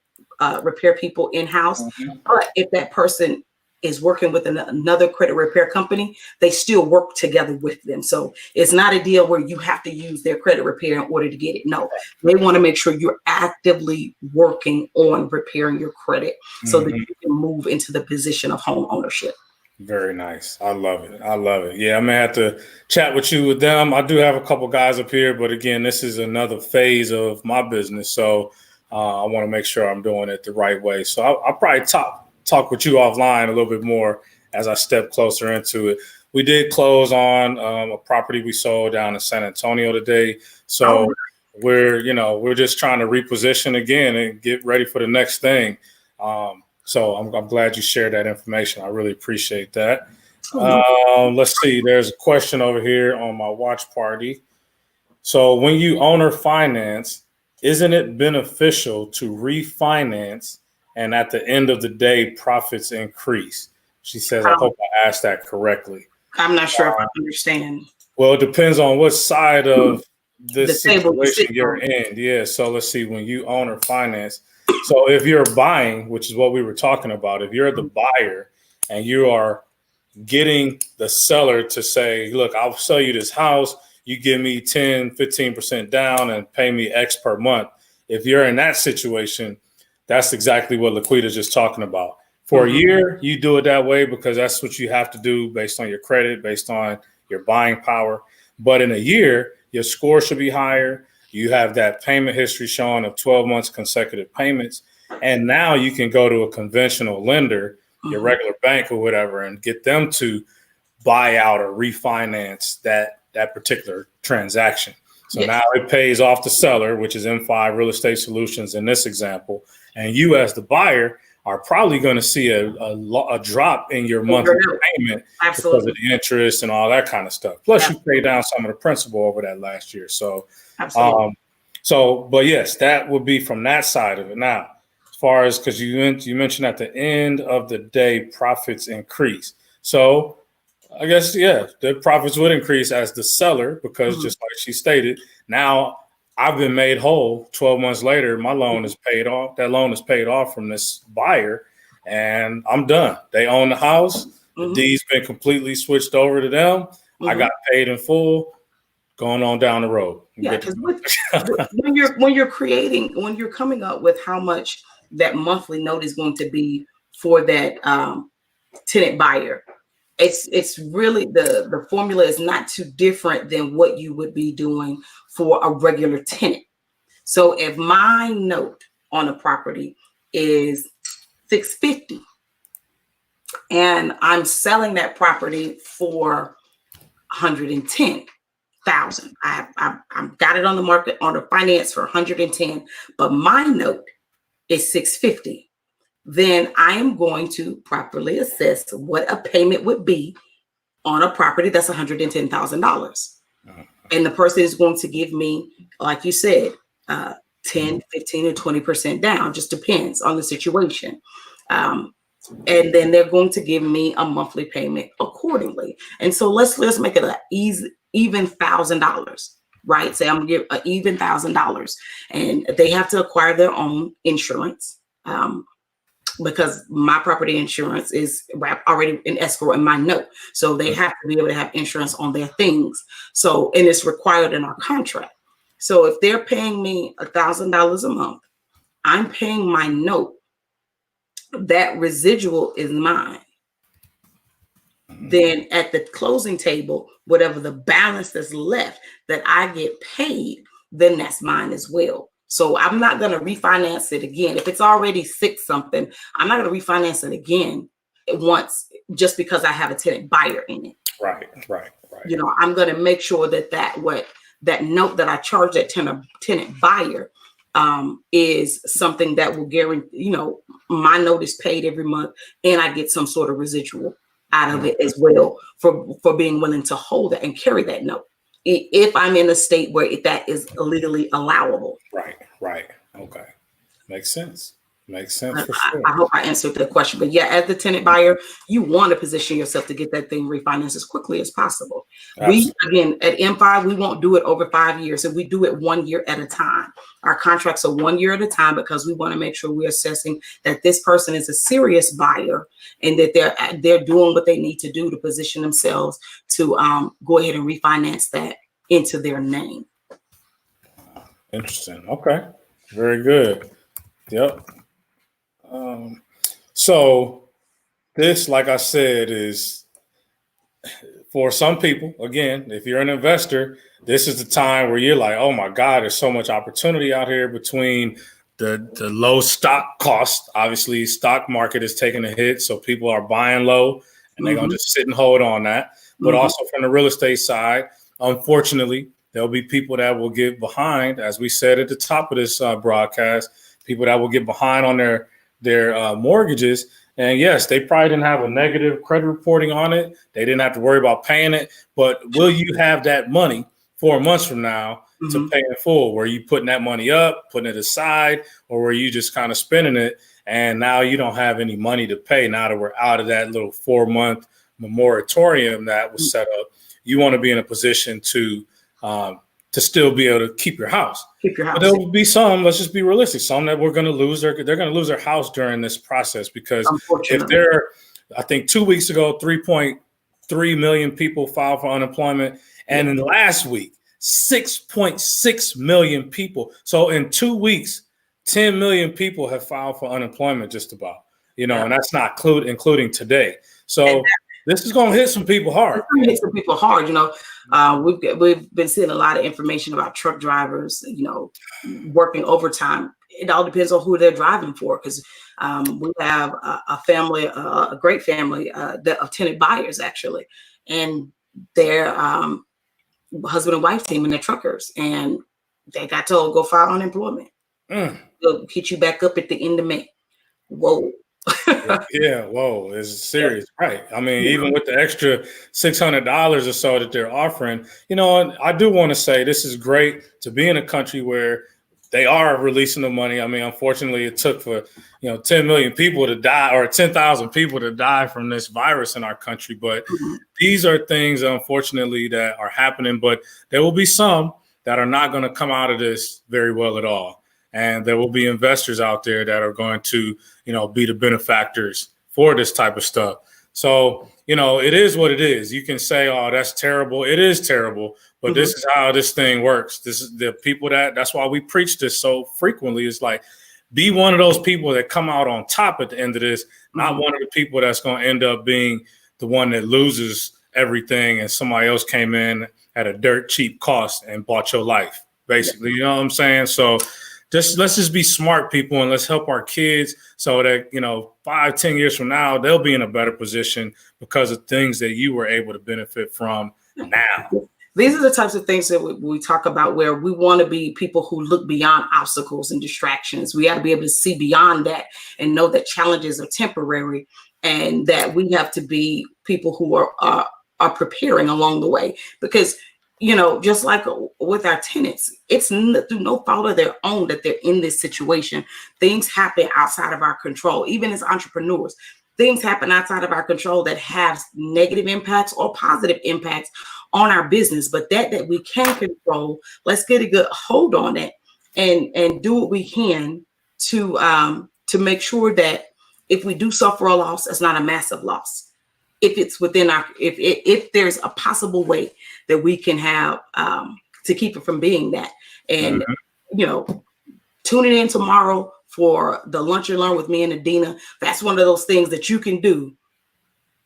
Speaker 1: repair people in-house. But if that person is working with another credit repair company, they still work together with them. So it's not a deal where you have to use their credit repair in order to get it. No, they want to make sure you're actively working on repairing your credit so that you can move into the position of home ownership.
Speaker 2: Very nice. I love it. Yeah, I may have to chat with them. I do have a couple guys up here, but again, this is another phase of my business. So I want to make sure I'm doing it the right way. So I'll probably talk with you offline a little bit more as I step closer into it. We did close on a property we sold down in San Antonio today. So we're just trying to reposition again and get ready for the next thing. So I'm glad you shared that information. I really appreciate that. Let's see. There's a question over here on my watch party. So when you owner finance, isn't it beneficial to refinance and at the end of the day, profits increase? She says, I hope I asked that correctly.
Speaker 1: I'm not sure if I understand.
Speaker 2: Well, it depends on what side of this situation you're in. Yeah. So let's see, when you own or finance. So if you're buying, which is what we were talking about, if you're the buyer and you are getting the seller to say, look, I'll sell you this house. You give me 10, 15% down and pay me X per month. If you're in that situation, that's exactly what Laquita's just talking about. For a year, you do it that way because that's what you have to do based on your credit, based on your buying power. But in a year, your score should be higher. You have that payment history showing of 12 months consecutive payments. And now you can go to a conventional lender, your regular bank or whatever, and get them to buy out or refinance that particular transaction. So now it pays off the seller, which is M5 Real Estate Solutions in this example. And you as the buyer are probably going to see a drop in your monthly payment because of the interest and all that kind of stuff. Plus, you pay down some of the principal over that last year. So, but yes, that would be from that side of it. Now, as far as, because you mentioned at the end of the day, profits increase. So I guess, yeah, the profits would increase as the seller, because just like she stated, now I've been made whole. 12 months later, my loan is paid off. That loan is paid off from this buyer, and I'm done. They own the house. The deed's been completely switched over to them. I got paid in full. Going on down the road.
Speaker 1: Yeah, because when you're coming up with how much that monthly note is going to be for that tenant buyer, it's really the formula is not too different than what you would be doing for a regular tenant. So if my note on a property is $650 and I'm selling that property for $110,000, I've got it on the market on the finance for $110,000, but my note is $650. Then I am going to properly assess what a payment would be on a property that's $110,000. And the person is going to give me, like you said, 10, 15, or 20% down, just depends on the situation. And then they're going to give me a monthly payment accordingly. And so let's make it an even $1,000, right? Say I'm gonna give an even $1,000, and they have to acquire their own insurance. Because my property insurance is already in escrow in my note. So they have to be able to have insurance on their things. So, and it's required in our contract. So if they're paying me $1,000 a month, I'm paying my note, that residual is mine. Then at the closing table, whatever the balance that's left that I get paid, then that's mine as well. So I'm not going to refinance it again. If it's already 6 something, I'm not going to refinance it again once just because I have a tenant buyer in it.
Speaker 2: Right.
Speaker 1: You know, I'm going to make sure that note that I charge that tenant buyer is something that will guarantee, you know, my note is paid every month and I get some sort of residual out of it as well for being willing to hold it and carry that note, if I'm in a state where that is legally allowable.
Speaker 2: Right. Okay. Makes sense for sure.
Speaker 1: I hope I answered the question. But yeah, as the tenant buyer, you want to position yourself to get that thing refinanced as quickly as possible. Absolutely. We, again, at M5, we won't do it over 5 years. And we do it 1 year at a time. Our contracts are 1 year at a time because we want to make sure we're assessing that this person is a serious buyer and that they're doing what they need to do to position themselves to go ahead and refinance that into their name.
Speaker 2: Interesting. Okay. Very good. Yep. So this, like I said, is for some people, again, if you're an investor, this is the time where you're like, oh my God, there's so much opportunity out here between the low stock cost. Obviously, stock market is taking a hit. So people are buying low and they're going to just sit and hold on that. But also from the real estate side, unfortunately, there'll be people that will get behind, as we said at the top of this broadcast, people that will get behind on their mortgages. And yes, they probably didn't have a negative credit reporting on it. They didn't have to worry about paying it. But will you have that money 4 months from now to pay in full? Were you putting that money up, putting it aside, or were you just kind of spending it? And now you don't have any money to pay now that we're out of that little 4-month moratorium that was set up. You want to be in a position to still be able to keep your house. But there will be some, let's just be realistic, some that they're going to lose their house during this process, because if I think 2 weeks ago, 3.3 million people filed for unemployment. And in last week, 6.6 million people. So in 2 weeks, 10 million people have filed for unemployment just about, and that's not including today. So this is going to hit some people hard.
Speaker 1: It's going to hit some people hard. We've been seeing a lot of information about truck drivers, working overtime. It all depends on who they're driving for, because we have a family, a great family of tenant buyers, actually. And their husband and wife team, and they're truckers. And they got told, go file unemployment. They'll hit you back up at the end of May. Whoa.
Speaker 2: Yeah, whoa, it's serious, right? I mean, even with the extra $600 or so that they're offering, and I do want to say this is great to be in a country where they are releasing the money. I mean, unfortunately, it took for 10 million people to die, or 10,000 people to die from this virus in our country. But
Speaker 1: Mhm.
Speaker 2: these are things, unfortunately, that are happening. But there will be some that are not going to come out of this very well at all. And there will be investors out there that are going to, be the benefactors for this type of stuff. So, it is what it is. You can say, oh, that's terrible. It is terrible. But this is how this thing works. This is the people that's why we preach this so frequently. It's like, be one of those people that come out on top at the end of this, not one of the people that's going to end up being the one that loses everything and somebody else came in at a dirt cheap cost and bought your life, basically. You know what I'm saying? So let's just be smart people, and let's help our kids so that 5-10 years from now they'll be in a better position because of things that you were able to benefit from now.
Speaker 1: These are the types of things that we talk about, where we want to be people who look beyond obstacles and distractions. We got to be able to see beyond that and know that challenges are temporary, and that we have to be people who are preparing along the way. Because just like with our tenants, it's through no fault of their own that they're in this situation. Things happen outside of our control. Even as entrepreneurs, things happen outside of our control that have negative impacts or positive impacts on our business. But that we can control, let's get a good hold on it and do what we can to make sure that if we do suffer a loss, it's not a massive loss. If it's within our, if there's a possible way that we can have to keep it from being that. And tuning in tomorrow for the Lunch and Learn with me and Adina, that's one of those things that you can do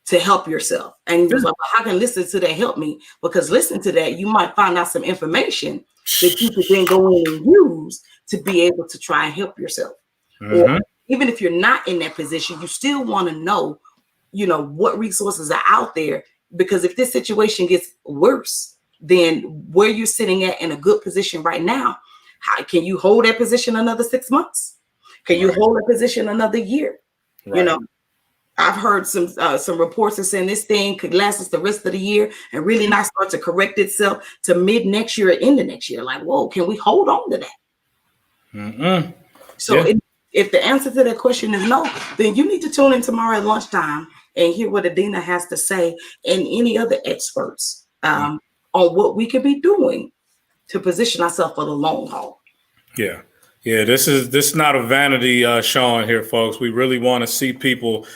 Speaker 1: to help yourself. And you're like, well, how can listening to that help me? Because listening to that, you might find out some information that you could then go in and use to be able to try and help yourself. Or even if you're not in that position, you still want to know what resources are out there, because if this situation gets worse than where you're sitting at in a good position right now, how can you hold that position another 6 months? Can you hold a position another year?
Speaker 2: Right.
Speaker 1: I've heard some reports that saying this thing could last us the rest of the year and really not start to correct itself to mid next year or into next year. Like, whoa, can we hold on to that? So if the answer to that question is no, then you need to tune in tomorrow at lunchtime and hear what Adina has to say and any other experts on what we could be doing to position ourselves for the long haul.
Speaker 2: Yeah. This is not a vanity showing here, folks. We really want to see people,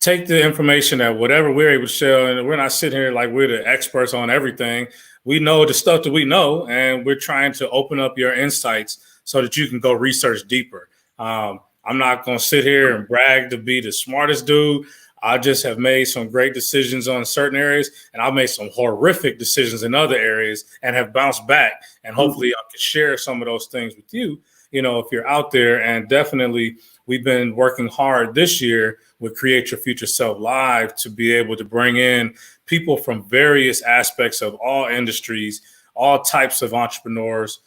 Speaker 2: take the information that whatever we're able to share, and we're not sitting here like we're the experts on everything. We know the stuff that we know, and we're trying to open up your insights so that you can go research deeper. I'm not going to sit here and brag to be the smartest dude. I just have made some great decisions on certain areas, and I've made some horrific decisions in other areas and have bounced back. And hopefully I can share some of those things with you, if you're out there. And definitely we've been working hard this year with Create Your Future Self Live to be able to bring in people from various aspects of all industries, all types of entrepreneurs,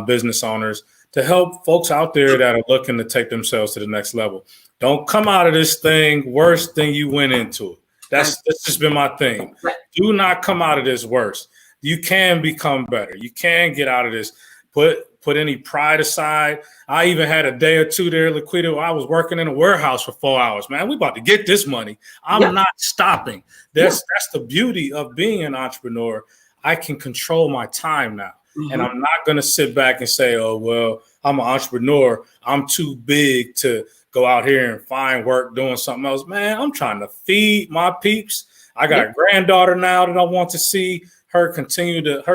Speaker 2: business owners, to help folks out there that are looking to take themselves to the next level. Don't come out of this thing worse than you went into it. That's just been my thing. Do not come out of this worse. You can become better. You can get out of this. Put any pride aside. I even had a day or two there, Laquita, where I was working in a warehouse for 4 hours. Man, we about to get this money. I'm not stopping. That's the beauty of being an entrepreneur. I can control my time now. And I'm not going to sit back and say, oh, well, I'm an entrepreneur. I'm too big to go out here and find work doing something else. Man, I'm trying to feed my peeps. I got a granddaughter now that I want to see her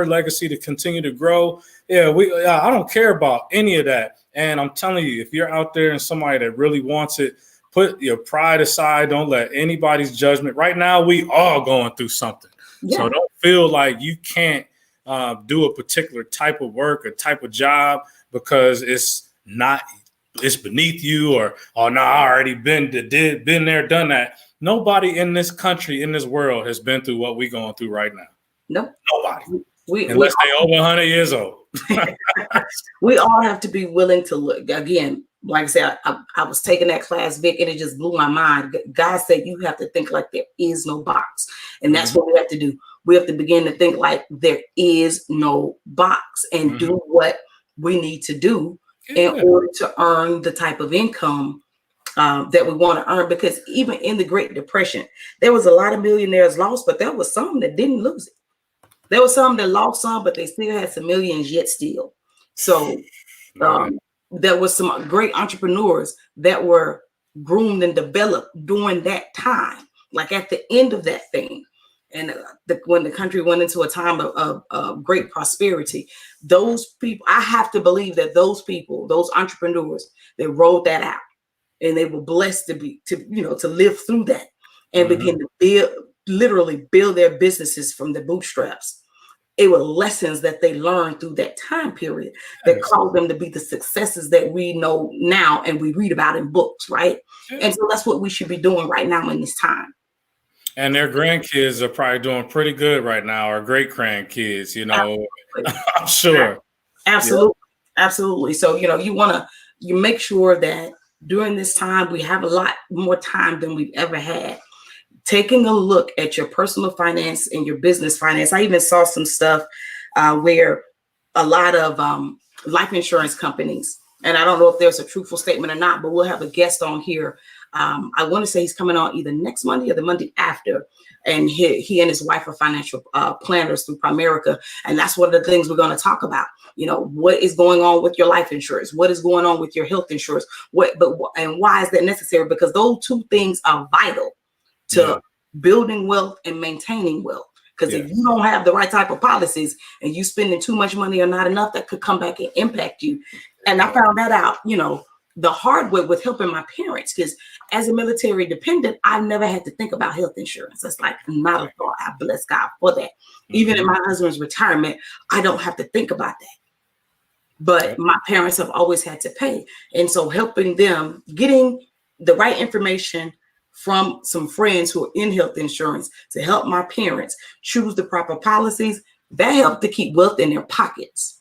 Speaker 2: legacy to continue to grow. I don't care about any of that. And I'm telling you, if you're out there and somebody that really wants it, put your pride aside. Don't let anybody's judgment. Right now, we all going through something. So don't feel like you can't do a particular type of work or type of job because it's beneath you, or I already been there, done that. Nobody in this country, in this world, has been through what we're going through right now.
Speaker 1: Nope.
Speaker 2: Nobody. Unless they're over 100 years old.
Speaker 1: We all have to be willing to look. Again, like I said, I was taking that class, Vic, and it just blew my mind. God said you have to think like there is no box. And that's what we have to do. We have to begin to think like there is no box and do what we need to do in order to earn the type of income that we want to earn. Because even in the Great Depression, there was a lot of millionaires lost, but there was some that didn't lose it. There was some that lost some, but they still had some millions yet still. So there was some great entrepreneurs that were groomed and developed during that time, like at the end of that thing. And when the country went into a time of great prosperity, those people, I have to believe that those people, those entrepreneurs, they rolled that out and they were blessed to live through that and begin to literally build their businesses from the bootstraps. It were lessons that they learned through that time period that caused them to be the successes that we know now and we read about in books, right? And so that's what we should be doing right now in this time.
Speaker 2: And their grandkids are probably doing pretty good right now, or great grandkids, I'm sure.
Speaker 1: Absolutely. Absolutely. So, you make sure that during this time, we have a lot more time than we've ever had. Taking a look at your personal finance and your business finance. I even saw some stuff where a lot of life insurance companies, and I don't know if there's a truthful statement or not, but we'll have a guest on here. I want to say he's coming on either next Monday or the Monday after. And he and his wife are financial planners through Primerica. And that's one of the things we're going to talk about. What is going on with your life insurance? What is going on with your health insurance? And why is that necessary? Because those two things are vital to building wealth and maintaining wealth. Because if you don't have the right type of policies and you spending too much money or not enough, that could come back and impact you. And I found that out, the hard way with helping my parents, because as a military dependent, I've never had to think about health insurance. That's like not a thought. I bless God for that. Even in my husband's retirement, I don't have to think about that. But my parents have always had to pay. And so helping them, getting the right information from some friends who are in health insurance to help my parents choose the proper policies, that helped to keep wealth in their pockets.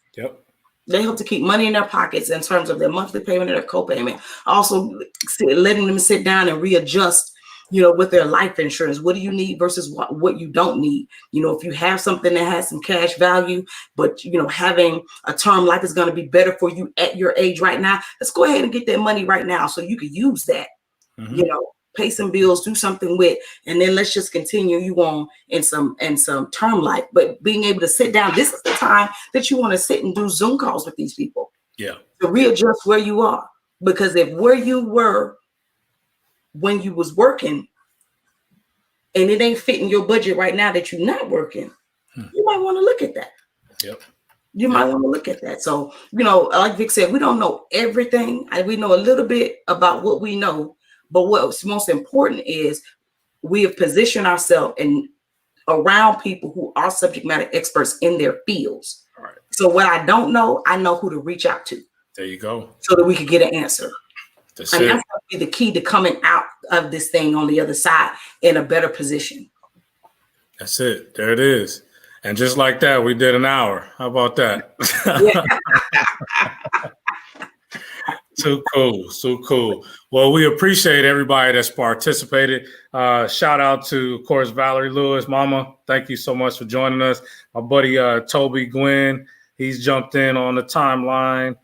Speaker 1: They help to keep money in their pockets in terms of their monthly payment and their co-payment. Also, letting them sit down and readjust, with their life insurance. What do you need versus what you don't need? If you have something that has some cash value, but, having a term life is going to be better for you at your age right now, let's go ahead and get that money right now so you can use that, pay some bills, do something with, and then let's just continue you on in some term life. But being able to sit down, this is the time that you want to sit and do Zoom calls with these people. To readjust where you are. Because if where you were when you was working and it ain't fitting your budget right now that you're not working, you might want to look at that. You might want to look at that. So, like Vic said, we don't know everything. We know a little bit about what we know. But what's most important is we have positioned ourselves around people who are subject matter experts in their fields. So what I don't know, I know who to reach out to.
Speaker 2: There you go.
Speaker 1: So that we can get an answer.
Speaker 2: That's
Speaker 1: going to be the key to coming out of this thing on the other side in a better position.
Speaker 2: That's it. There it is. And just like that, we did an hour. How about that? Too cool. So cool. Well, we appreciate everybody that's participated. Shout out to, of course, Valerie Lewis. Mama, thank you so much for joining us. My buddy, Toby Gwynn, he's jumped in on the timeline.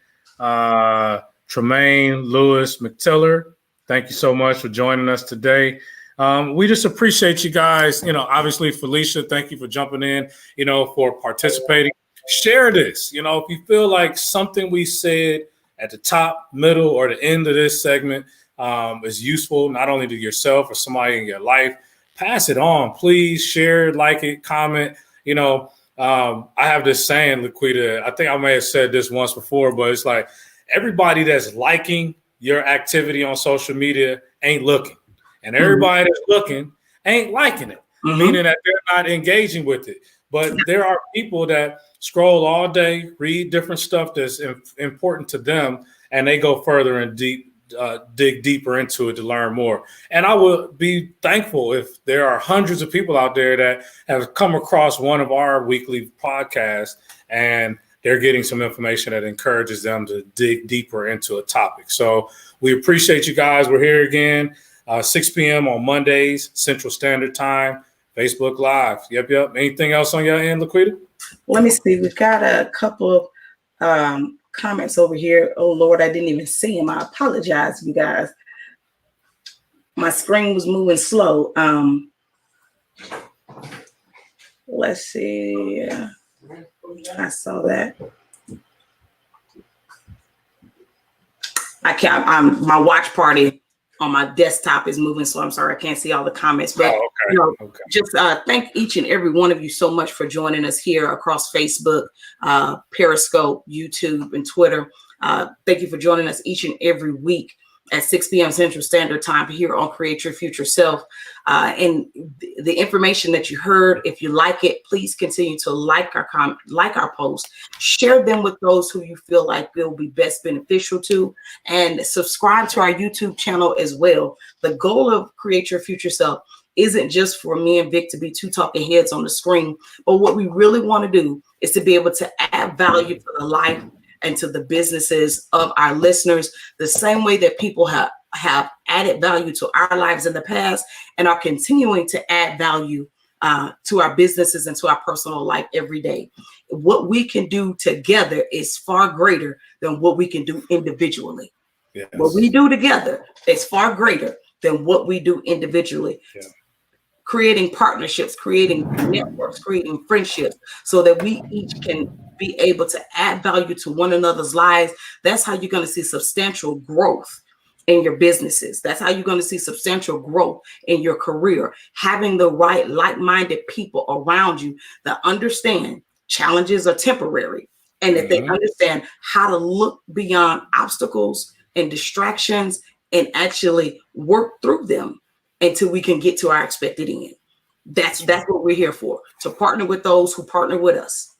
Speaker 2: Tremaine Lewis McTiller, thank you so much for joining us today. We just appreciate you guys. Obviously, Felicia, thank you for jumping in, for participating. Share this. If you feel like something we said at the top, middle, or the end of this segment is useful, not only to yourself or somebody in your life, pass it on. Please share, like it, comment. I have this saying, Laquita, I think I may have said this once before, but it's like everybody that's liking your activity on social media ain't looking. And everybody that's looking ain't liking it, meaning that they're not engaging with it. But there are people that scroll all day, read different stuff that's important to them, and they go further and dig deeper into it to learn more. And I would be thankful if there are hundreds of people out there that have come across one of our weekly podcasts and they're getting some information that encourages them to dig deeper into a topic. So we appreciate you guys. We're here again, 6 p.m. on Mondays, Central Standard Time, Facebook Live. Yep. Anything else on your end, Laquita?
Speaker 1: Let me see. We've got a couple of comments over here. Oh, Lord, I didn't even see them. I apologize, you guys. My screen was moving slow. Let's see. I saw that. I can't. My watch party on my desktop is moving slow. I'm sorry, I can't see all the comments. But just thank each and every one of you so much for joining us here across Facebook, Periscope, YouTube, and Twitter. Thank you for joining us each and every week at 6 p.m. Central Standard Time here on Create Your Future Self. And the information that you heard, if you like it, please continue to like our posts, share them with those who you feel like will be best beneficial to, and subscribe to our YouTube channel as well. The goal of Create Your Future Self isn't just for me and Vic to be two talking heads on the screen, but what we really want to do is to be able to add value to the life and to the businesses of our listeners, the same way that people have added value to our lives in the past and are continuing to add value to our businesses and to our personal life every day. What we can do together is far greater than what we can do individually. Yes. What we do together is far greater than what we do individually. Yeah. Creating partnerships, creating networks, creating friendships, so that we each can be able to add value to one another's lives. That's how you're going to see substantial growth in your businesses. That's how you're going to see substantial growth in your career. Having the right like-minded people around you that understand challenges are temporary, and that they understand how to look beyond obstacles and distractions and actually work through them until we can get to our expected end. That's what we're here for, to partner with those who partner with us.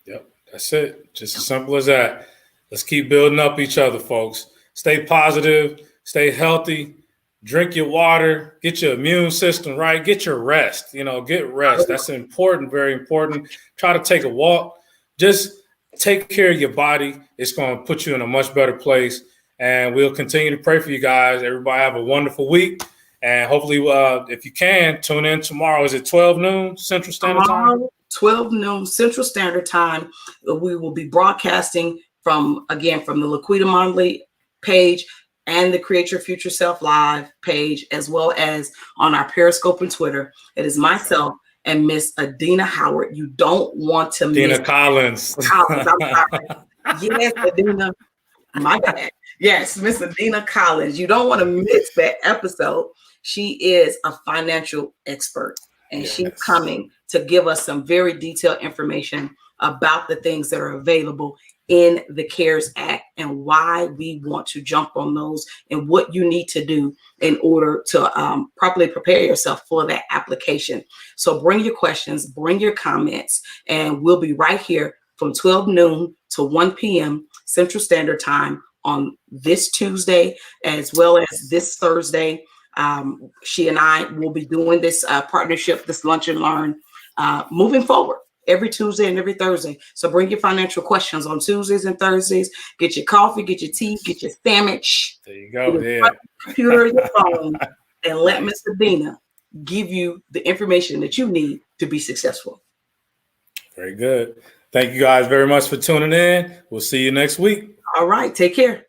Speaker 2: Yep, that's it. Just as simple as that. Let's keep building up each other, folks. Stay positive, stay healthy, drink your water, get your immune system right, get your rest. Get rest. That's important, very important. Try to take a walk. Just take care of your body. It's going to put you in a much better place. And we'll continue to pray for you guys. Everybody have a wonderful week. And hopefully, if you can, tune in tomorrow. Is it 12 noon Central Standard Time?
Speaker 1: 12 noon Central Standard Time. We will be broadcasting from the Laquita Monley page and the Create Your Future Self Live page, as well as on our Periscope and Twitter. It is myself and Miss Adina Howard. You don't want to miss
Speaker 2: Adina Collins.
Speaker 1: I'm sorry. Yes, Adina. My bad. Yes, Miss Adina Collins. You don't want to miss that episode. She is a financial expert, and she's coming to give us some very detailed information about the things that are available in the CARES Act and why we want to jump on those and what you need to do in order to properly prepare yourself for that application. So bring your questions, bring your comments, and we'll be right here from 12 noon to 1 p.m. Central Standard Time on this Tuesday, as well as this Thursday. She and I will be doing this partnership, this Lunch and Learn, moving forward every Tuesday and every Thursday. So bring your financial questions on Tuesdays and Thursdays. Get your coffee, get your tea, get your sandwich.
Speaker 2: There you go.
Speaker 1: Your computer, your phone, and let Miss Adina give you the information that you need to be successful.
Speaker 2: Very good. Thank you guys very much for tuning in. We'll see you next week.
Speaker 1: All right. Take care.